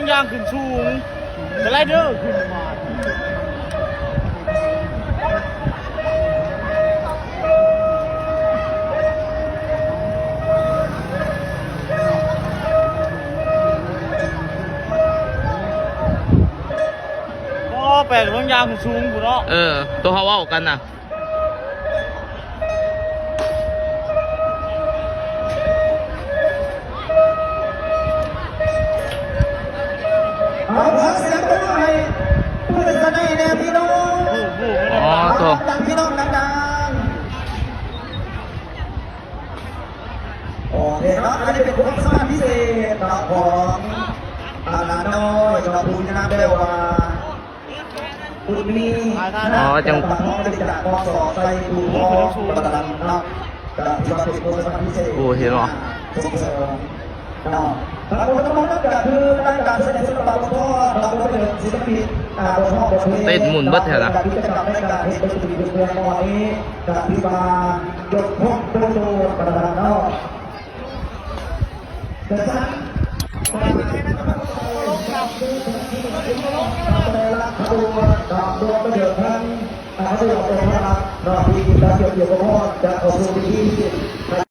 งยางขึ้นสูงสไลเดอร์ขึ้นมาแปลกเรื่องยางขึ้นสูงกูเนาะตัวเขาว่ากันนะเอาเสียงตัวไหนพูดกันได้แน่พี่น้องตัวดังพี่น้องดังๆโอเคครับอันนี้เป็นความสามารถพิเศษของอาณาน้อยจังหวัดภูมินาเบลวาคุณมีจังหวัดน้องได้จากมสใส่ดูพ่อประดับรับจากจังหวัดเป็นความสามารถพิเศษเห็นหรอส่งเสริมเราต้องมองก็คือการแสดงศิลปะบนท่อเราต้องเป็นศิลปินบนท่อบนเพลง เต้นหมุนเบิดแถวละกิจกรรมในการเห็นดนตรีดนตรีในวันนี้กับพิบาลยกพวกโดโดประดานนอกแต่ท่านตัวประเดี๋ยวท่านอาจจะยอมเป็นพระเราที่การเกี่ยวกับพ่อจะขอสู่ที่